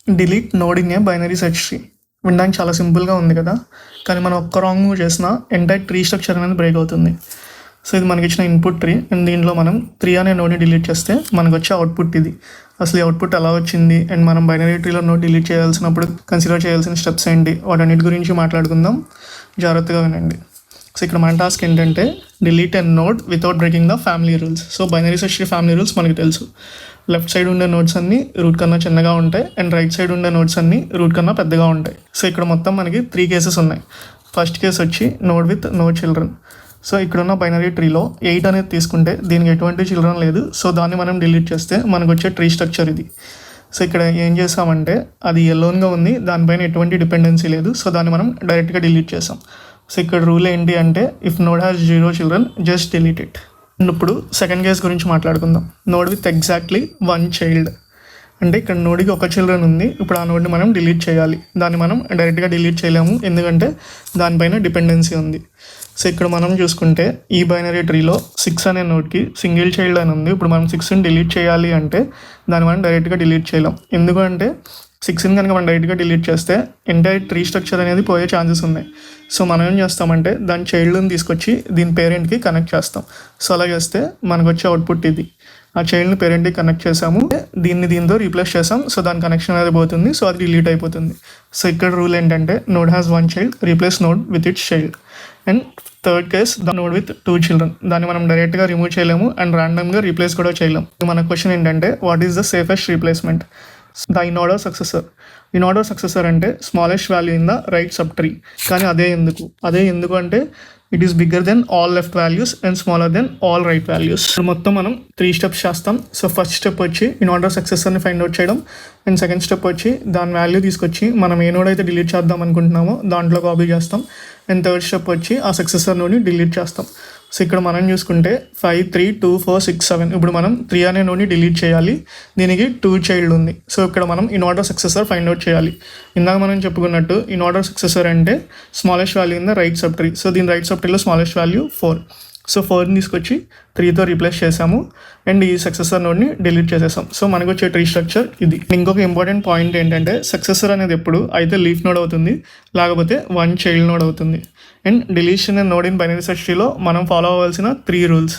Delete node in a binary search tree. వినడానికి చాలా సింపుల్గా ఉంది కదా, కానీ మనం ఒక్క రాంగ్ మూవ్ చేసినా ఎంటైర్ ట్రీ స్ట్రక్చర్ అనేది బ్రేక్ అవుతుంది. సో ఇది మనకి ఇచ్చిన ఇన్పుట్ ట్రీ, అండ్ దీంట్లో మనం 3 అనే నోడ్ని డిలీట్ చేస్తే మనకు వచ్చే అవుట్పుట్ ఇది. అసలు ఈ అవుట్పుట్ ఎలా వచ్చింది, అండ్ మనం బైనరీ ట్రీలో నోడ్ డిలీట్ చేయాల్సినప్పుడు కన్సిడర్ చేయాల్సిన స్టెప్స్ ఏంటి, వాటన్నిటి గురించి మాట్లాడుకుందాం. జాగ్రత్తగా వినండి. సో ఇక్కడ మన టాస్క్ ఏంటంటే delete a node without breaking the family rules. So binary search tree family rules మనకి తెలుసు. లెఫ్ట్ సైడ్ ఉండే నోడ్స్ అన్ని రూట్ కన్నా చిన్నగా ఉంటాయి, అండ్ రైట్ సైడ్ ఉండే నోడ్స్ అన్ని రూట్ కన్నా పెద్దగా ఉంటాయి. సో ఇక్కడ మొత్తం మనకి 3 కేసెస్ ఉన్నాయి. ఫస్ట్ కేసు వచ్చి node with no children. So ఇక్కడున్న బైనరీ ట్రీలో 8 అనేది తీసుకుంటే దీనికి ఎటువంటి చిల్డ్రన్ లేదు. సో దాన్ని మనం డిలీట్ చేస్తే మనకు వచ్చే ట్రీ స్ట్రక్చర్ ఇది. సో ఇక్కడ ఏం చేసామంటే అది ఎలోన్గా ఉంది, దానిపైన ఎటువంటి డిపెండెన్సీ లేదు. సో దాన్ని మనం డైరెక్ట్గా డిలీట్ చేసాం. సో ఇక్కడ రూల్ ఏంటి అంటే if node has 0 children just delete it. ఇప్పుడు సెకండ్ కేస్ గురించి మాట్లాడుకుందాం. Node with exactly 1 child. అంటే ఇక్కడ నోడ్కి ఒక చిల్డ్రన్ ఉంది. ఇప్పుడు ఆ నోడ్ని మనం డిలీట్ చేయాలి. దాన్ని మనం డైరెక్ట్గా డిలీట్ చేయలేము, ఎందుకంటే దానిపైన డిపెండెన్సీ ఉంది. సో ఇక్కడ మనం చూసుకుంటే ఈ బైనరీ ట్రీలో 6 అనే నోడ్కి సింగిల్ చైల్డ్ అని ఉంది. ఇప్పుడు మనం 6ని డిలీట్ చేయాలి అంటే దాన్ని మనం డైరెక్ట్గా డిలీట్ చేయలేం, ఎందుకంటే 6ని కనుక మనం డైరెక్ట్గా డిలీట్ చేస్తే ఎంటైర్ ట్రీ స్ట్రక్చర్ అనేది పోయే ఛాన్సెస్ ఉన్నాయి. సో మనం ఏం చేస్తామంటే దాని చైల్డ్ని తీసుకొచ్చి దీని పేరెంట్కి కనెక్ట్ చేస్తాం. సో అలా చేస్తే మనకు వచ్చే అవుట్పుట్ ఇది. ఆ చైల్డ్ని పేరెంట్కి కనెక్ట్ చేసాము, దీంతో రీప్లేస్ చేసాం. సో దాని కనెక్షన్ అనేది పోతుంది, సో అది డిలీట్ అయిపోతుంది. సో ఇక్కడ రూల్ ఏంటంటే node has 1 child, replace node with its child. And third case the node with 2 children. దాన్ని మనం డైరెక్ట్గా రిమూవ్ చేయలేము, అండ్ ర్యాండమ్గా రీప్లేస్ కూడా చేయలేము. మన క్వశ్చన్ ఏంటంటే what is the safest replacement? The in order successor. In order successor అంటే smallest value in the right subtree. కానీ అదే ఎందుకు అంటే it is bigger than all left values and smaller than all right values. మొత్తం మనం 3 steps చేస్తాం. So first step వచ్చి in order సక్సెసర్ని ఫైండ్ అవుట్ చేయడం, అండ్ సెకండ్ స్టెప్ వచ్చి దాని వాల్యూ తీసుకొచ్చి మనం ఏ నోడ్ అయితే డిలీట్ చేద్దాం అనుకుంటున్నామో దాంట్లో కాపీ చేస్తాం, అండ్ థర్డ్ స్టెప్ వచ్చి ఆ సక్సెసర్ నోడ్ని డిలీట్ చేస్తాం. సో ఇక్కడ మనం చూసుకుంటే 5, 3, 2, 4, 6, 7. ఇప్పుడు మనం 3 అనే నోడ్ని డిలీట్ చేయాలి. దీనికి 2 చైల్డ్ ఉంది. సో ఇక్కడ మనం ఇన్ఆర్డర్ సక్సెసర్ ఫైండ్ అవుట్ చేయాలి. ఇందాక మనం చెప్పుకున్నట్టు ఇన్ఆర్డర్ సక్సెసర్ అంటే smallest value in the right subtree. So దీని రైట్ సబ్ ట్రీలో స్మాలెస్ట్ వాల్యూ 4. సో 4ని తీసుకొచ్చి 3తో రీప్లేస్ చేసాము, అండ్ ఈ సక్సెసర్ నోడ్ని డిలీట్ చేసేసాం. సో మనకు వచ్చే ట్రీ స్ట్రక్చర్ ఇది. ఇంకొక ఇంపార్టెంట్ పాయింట్ ఏంటంటే సక్సెసర్ అనేది ఎప్పుడు అయితే లీఫ్ నోడ్ అవుతుంది, లేకపోతే 1 చైల్డ్ నోడ్ అవుతుంది. And deletion and node in binary search ట్రీలో మనం ఫాలో అవ్వాల్సిన 3 rules.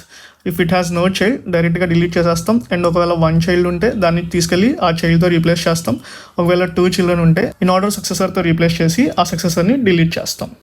If it has no child డైరెక్ట్గా డిలీట్ చేసేస్తాం, అండ్ ఒకవేళ 1 చైల్డ్ ఉంటే దాన్ని తీసుకెళ్ళి ఆ చైల్డ్తో రీప్లేస్ చేస్తాం. ఒకవేళ 2 చిల్డ్రన్ ఉంటే ఇన్ఆర్డర్ సక్సెసర్తో రీప్లేస్ చేసి ఆ సక్సెసర్ని డిలీట్ చేస్తాం.